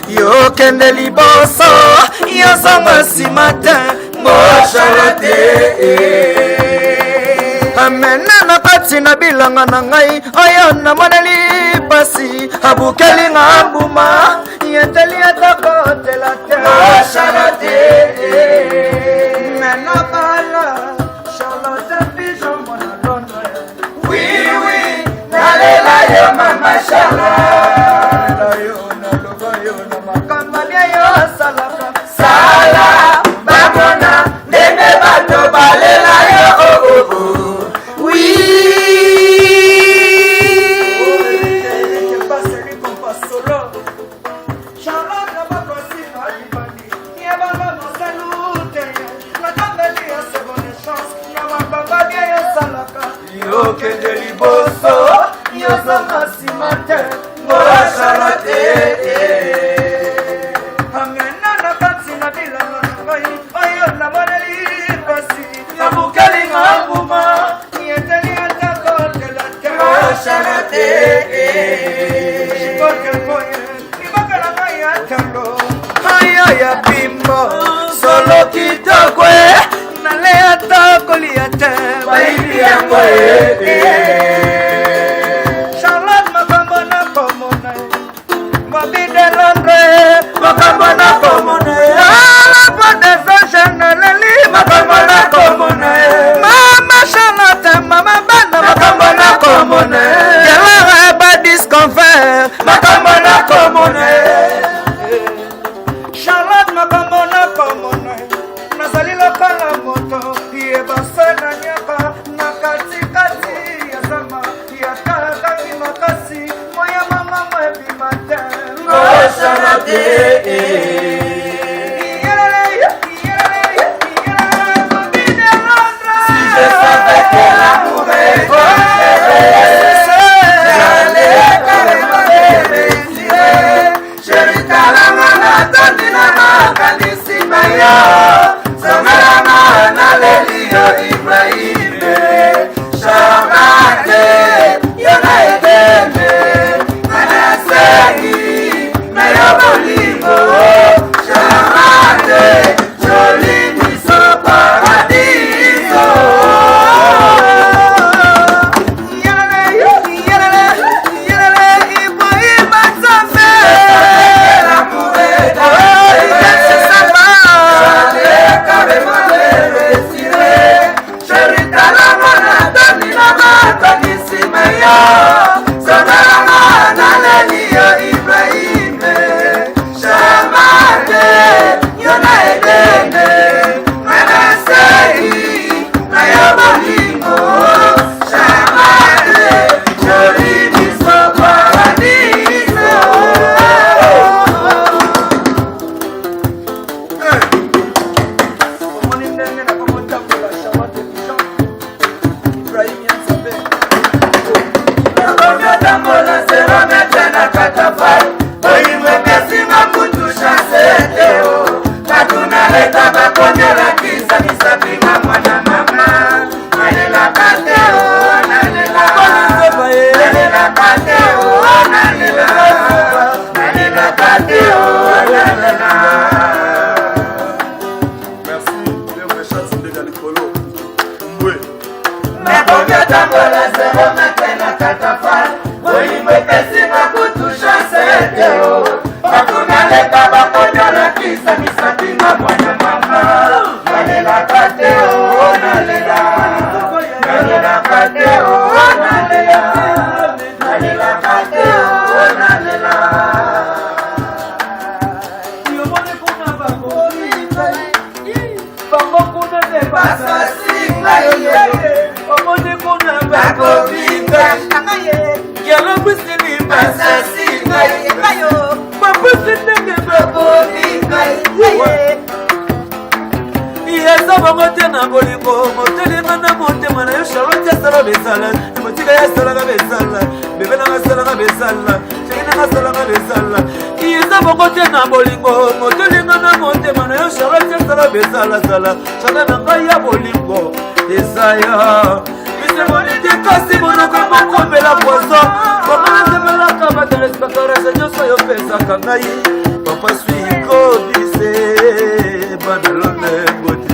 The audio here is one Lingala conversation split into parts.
Yo kende liboso yo songa si matin mo Charlotte amena na kati na bilanga na ngai oyo na moneli pasi abukeli ngambuma yeteli atako telate mo Charlotte mena bala Charlotte pigeon mona Londres oui oui nalela yo mama Charlotte Sala babona nene bato balela yo oh oh oh oui yo que de liboso yo sama si matin mo Charlotte Aya bimbo solo kitoko nalea tokoliate baby yango Charlotte makambo na komona Bobby de Londres makambo na komona pas des enchaînes leli makambo na komona mama Charlotte mama bana makambo na komona yala ba disconfort makambo na komona Bakuna leta bakuna bakovinga yalo busili basasinga babusi ndenge bakovinga iyeza bongo te na bolingo motelinga na motema na yo Charlotte asala bezala motika yasalaka bezala bebe nanga asalaka bezala ceki nanga asalaka bezala iyeza bongo te na bolingo motelinga na motema na yo Charlotte asala bezala zala chaka na ngai ya bolingo ezaya bisemonite kasi monoko mokombela poison komana zemelaka batelespectateurs nyonso yo pesaka ngai papa suiko bise banalone ngoti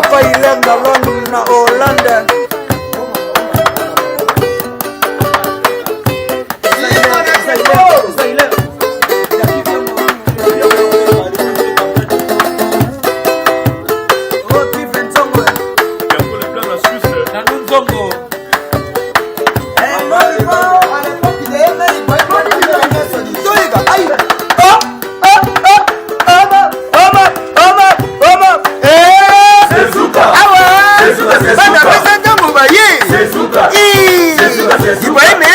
Papa il aime dans Londres, na Hollande. Ibrahim